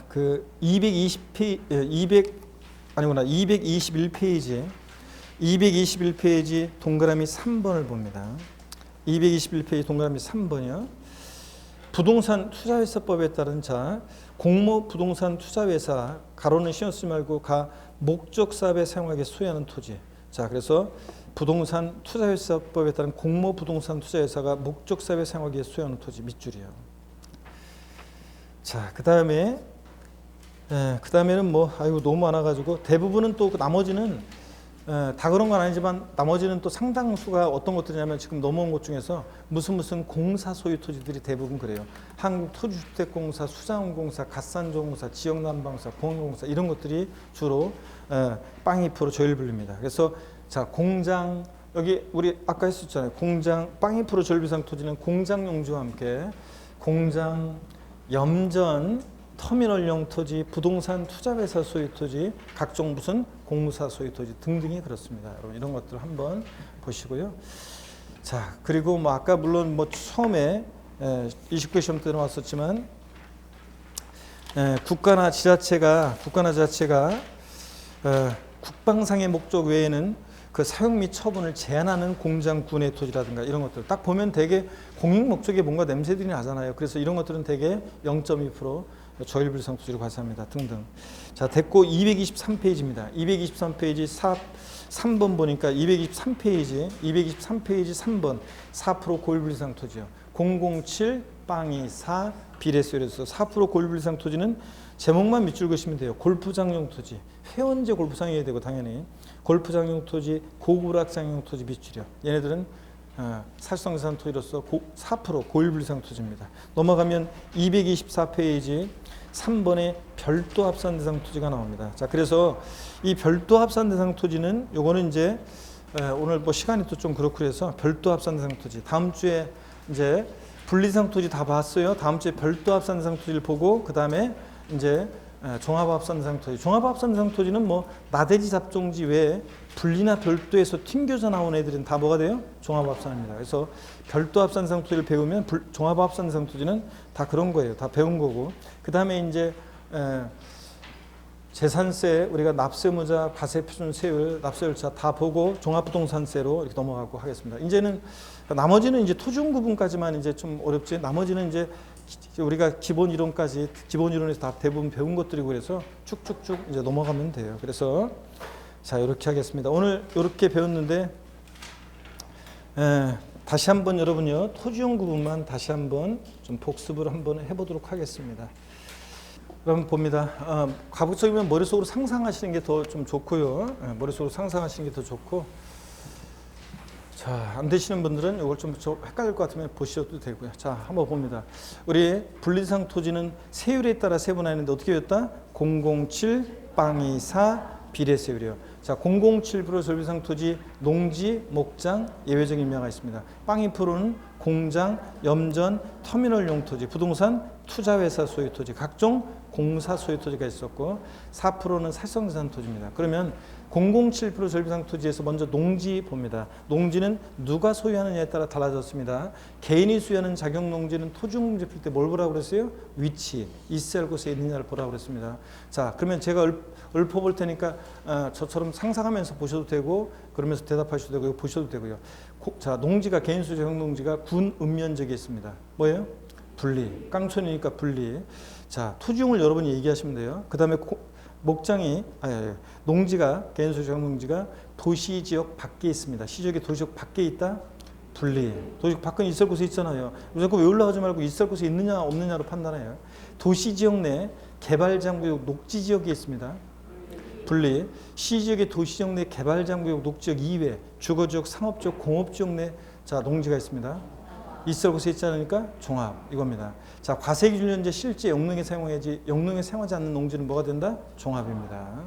[SPEAKER 1] 그 221페이지 동그라미 3번을 봅니다. 221페이지 동그라미 3번이요. 부동산 투자회사법에 따른 자 공모 부동산 투자회사 가로는 시험 쓰지 말고 가 목적 사업에 사용하게 소유하는 토지. 자, 그래서 부동산 투자회사법에 따른 공모 부동산 투자회사가 목적 사업에 사용하기에 소유하는 토지 밑줄이요. 자, 그다음에는 뭐 아이고 너무 많아가지고 대부분은 또 나머지는 다 그런 건 아니지만 나머지는 또 상당수가 어떤 것들이냐면 지금 넘어온 것 중에서 무슨 공사 소유 토지들이 대부분 그래요. 한국토지주택공사, 수자원공사, 갓산조공사, 지역난방사, 공항공사 이런 것들이 주로 빵2% 조율분리입니다. 그래서 자, 공장 여기 우리 아까 했었잖아요. 공장 빵2% 조율비상 토지는 공장 용지와 함께 공장, 염전, 터미널용 토지, 부동산 투자회사 소유 토지, 각종 무슨 공사 소유 토지 등등이 그렇습니다. 여러분 이런 것들 한번 보시고요. 자, 그리고 뭐 아까 물론 뭐 처음에 29회 시험 때 나왔었지만 국가나 지자체가 국방상의 목적 외에는 그 사용 및 처분을 제한하는 공장, 군의 토지라든가 이런 것들 딱 보면 되게 공익 목적에 뭔가 냄새들이 나잖아요. 그래서 이런 것들은 되게 0.2% 조율불상 토지로 과세합니다. 등등. 자, 됐고 223페이지입니다. 223페이지 3번 보니까 223페이지 3번 4% 고율불상 토지요. 007 빵이 4 비례수요에서 4% 고율불상 토지는 제목만 밑줄 그시면 돼요. 골프장용 토지, 회원제 골프장이어야 되고 당연히 골프장용 토지, 고구락장용 토지 밑줄이요. 얘네들은 살성산 토지로서 4% 고율불상 토지입니다. 넘어가면 224페이지 3번에 별도 합산 대상 토지가 나옵니다. 자, 그래서 이 별도 합산 대상 토지는 요거는 이제 오늘 뭐 시간이 또 좀 그렇고 그래서 별도 합산대상 토지 다음 주에 이제 분리대상 토지 다 봤어요. 다음 주에 별도 합산대상 토지를 보고 그 다음에 이제 종합합산대상 토지. 종합합산대상 토지는 뭐 나대지 잡종지 외에 분리나 별도에서 튕겨져 나온 애들은 다 뭐가 돼요? 종합합산입니다. 그래서 별도 합산대상 토지를 배우면 종합합산대상 토지는 다 그런 거예요. 다 배운 거고. 그 다음에 이제 재산세 우리가 납세무자, 과세표준 세율, 납세율차 다 보고 종합부동산세로 이렇게 넘어가고 하겠습니다. 이제는 나머지는 이제 토지용 구분까지만 이제 좀 어렵지. 나머지는 이제 우리가 기본 이론까지 기본 이론에서 다 대부분 배운 것들이고 그래서 쭉쭉쭉 이제 넘어가면 돼요. 그래서 자 이렇게 하겠습니다. 오늘 이렇게 배웠는데 다시 한번 여러분요 토지용 구분만 다시 한번 좀 복습을 한번 해보도록 하겠습니다. 그럼 봅니다. 가급적이면 머릿속으로 상상하시는 게 더 좀 좋고요. 머릿속으로 상상하시는 게 더 좋고. 자, 안 되시는 분들은 이걸 좀 헷갈릴 것 같으면 보셔도 되고요. 자, 한번 봅니다. 우리 분리대상 토지는 세율에 따라 세분화했는데 어떻게 되었다? 007, 빵이 4, 비례세율이요. 자, 007% 절비상 토지, 농지, 목장, 예외적인 임야가 있습니다. 빵이 프로는 공장, 염전, 터미널 용토지, 부동산, 투자회사 소유 토지, 각종 공사 소유 토지가 있었고 4%는 사실성재산 토지입니다. 그러면 007% 절비상 토지에서 먼저 농지 봅니다. 농지는 누가 소유하느냐에 따라 달라졌습니다. 개인이 소유하는 자격 농지는 토지용지 풀 때 뭘 보라고 그랬어요? 위치, 있어야 할 곳에 있느냐를 보라고 그랬습니다. 자, 그러면 제가 읊어볼 테니까 저처럼 상상하면서 보셔도 되고 그러면서 대답하셔도 되고 보셔도 되고요. 자, 농지가 개인 소유 자격 농지가 군 읍면적이 있습니다. 뭐예요? 분리. 깡촌이니까 분리. 자, 토지용을 여러분이 얘기하시면 돼요. 그 다음에 목장이 농지가 개인 소유 자격 농지가 도시 지역 밖에 있습니다. 시지역이 도시 지역 밖에 있다. 분리. 도시 지역 밖에 있을 곳에 있잖아요. 무조건 왜 올라가지 말고 있을 곳에 있느냐 없느냐로 판단해요. 도시 지역 내 개발장구역 녹지 지역이 있습니다. 분리. 시지역의 도시 지역 내 개발장구역 녹지역 이외 주거지역, 상업지역, 공업지역 내 자 농지가 있습니다. 있을 곳에 있지 않으니까 종합 이겁니다. 자, 과세기준 현재 실제 영농에 사용하지 않는 농지는 뭐가 된다? 종합입니다.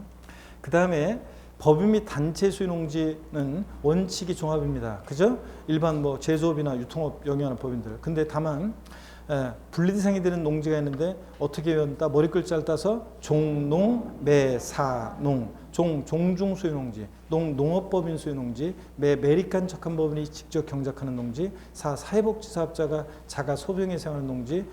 [SPEAKER 1] 그 다음에 법인 및 단체 소유 농지는 원칙이 종합입니다. 그죠? 일반 뭐 제조업이나 유통업 영위하는 법인들. 근데 다만 분리대상이 되는 농지가 있는데 어떻게 외운다? 머리 글자를 따서 종농, 매사농, 종중 소유농지, 농업법인 소유농지, 매립간 적한 법인이 직접 경작하는 농지, 사회복지사업자가 자가 소병에 사용하는 농지,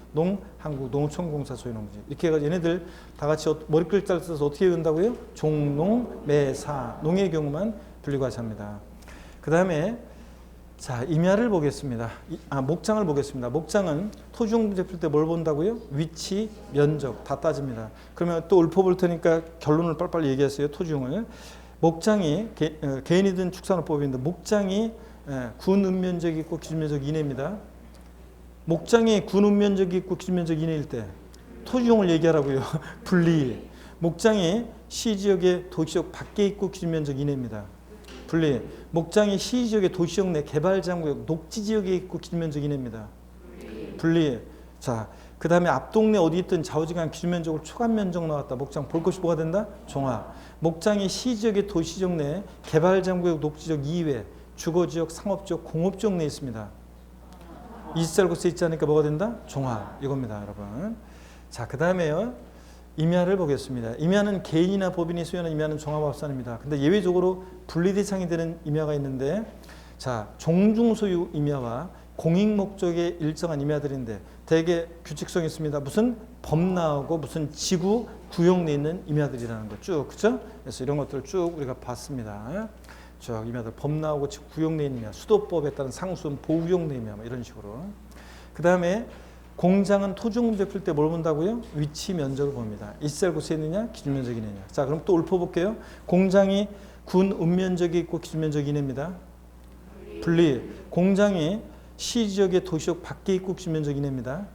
[SPEAKER 1] 한국농촌공사 소유농지. 이렇게 해서 얘네들 다 같이 머리 글자를 써서 어떻게 외운다고요? 종농, 매사, 농의 경우만 분리과세합니다. 그 다음에 자, 임야를 보겠습니다. 목장을 보겠습니다. 목장은 토지용 문제 풀 때 뭘 본다고요? 위치, 면적 다 따집니다. 그러면 또 읊어볼 테니까 결론을 빨리빨리 얘기하세요. 토지용을. 목장이 개인이든 축산업법인데 목장이 군 읍면적이 있고 기준면적 이내입니다. 목장이 군 읍면적이 있고 기준면적 이내일 때 토지용을 얘기하라고요. 분리. 목장이 시지역의 도시역 밖에 있고 기준면적 이내입니다. 분리. 목장이 시지역의 도시역 내 개발장구역 녹지지역에 있고 기준면적 이내입니다. 분리. 자, 그 다음에 앞동네 어디 있든 좌우지간 기준면적으로 초간면적 나왔다. 목장 볼 것이 뭐가 된다? 종합. 목장이 시지역의 도시지역 내 개발장구역 녹지지역 이외 주거지역, 상업지역, 공업지역 내에 있습니다. 있을 곳에 있지 않으니까 뭐가 된다? 종합. 이겁니다, 여러분. 자, 그 다음에요. 임야를 보겠습니다. 임야는 개인이나 법인이 소유하는 임야는 종합합산입니다. 근데 예외적으로 분리대상이 되는 임야가 있는데 자, 종중소유 임야와 공익목적의 일정한 임야들인데 대개 규칙성이 있습니다. 무슨 범나하고 무슨 지구 구역 내에 있는 임야들이라는 거 쭉, 그죠? 그래서 이런 것들을 쭉 우리가 봤습니다. 쭉 임야들 범나하고 지구 구역 내에 있는 임야, 수도법에 따른 상수는 보호구역 내의 임야, 뭐 이런 식으로. 그 다음에 공장은 토지용 문제 풀 때 뭘 본다고요? 위치 면적을 봅니다. 있을 곳에 있느냐, 기준 면적이 있느냐. 자, 그럼 또 읊어볼게요. 공장이 군 읍면적이 있고 기준 면적이 이내입니다. 분리. 공장이 시지역의 도시역 밖에 있고 기준 면적이 이내입니다.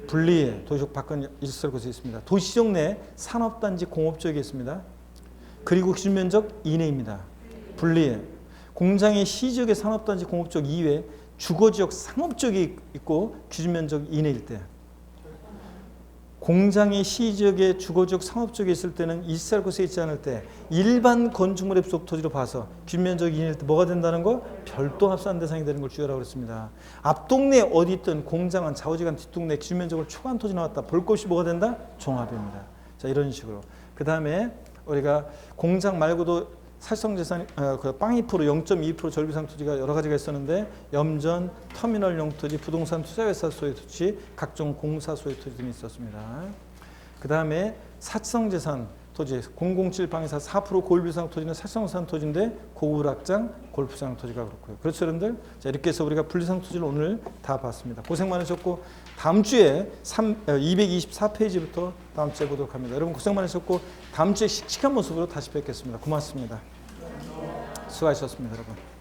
[SPEAKER 1] 분리. 도시역 밖은 있을 곳에 있습니다. 도시역 내 산업단지 공업지역에 있습니다. 그리고 기준 면적 이내입니다. 분리. 공장이 시지역의 산업단지 공업지역 이외 주거지역 상업지역이 있고 기준면적 이내일 때 공장이 시지역에 주거지역 상업지역에 있을 때는 일시할 곳에 있지 않을 때 일반 건축물의 부속 토지로 봐서 뒷면적 2인일 때 뭐가 된다는 거? 별도 합산 대상이 되는 걸 주의하라고 그랬습니다. 앞동네 어디 있든 공장은 좌우지간 뒷동네 뒷면적으로 초과한 토지 나왔다. 볼 것이 뭐가 된다? 종합입니다. 자, 이런 식으로. 그 다음에 우리가 공장 말고도 사실성재산 빵2% 0.2% 절비상 토지가 여러 가지가 있었는데 염전, 터미널용 토지, 부동산 투자회사 소유 토지, 각종 공사 소유 토지 등이 있었습니다. 그 다음에 사치성재산 토지 007 빵이사 4% 고일비상 토지는 사치성재산 토지인데 고구락장, 골프장 토지가 그렇고요. 그렇죠, 여러분들? 자, 이렇게 해서 우리가 분리상 토지를 오늘 다 봤습니다. 고생 많으셨고 다음 주에 224페이지부터 다음 주에 보도록 합니다. 여러분 고생 많으셨고 다음 주에 씩씩한 모습으로 다시 뵙겠습니다. 고맙습니다. 수고하셨습니다, 여러분.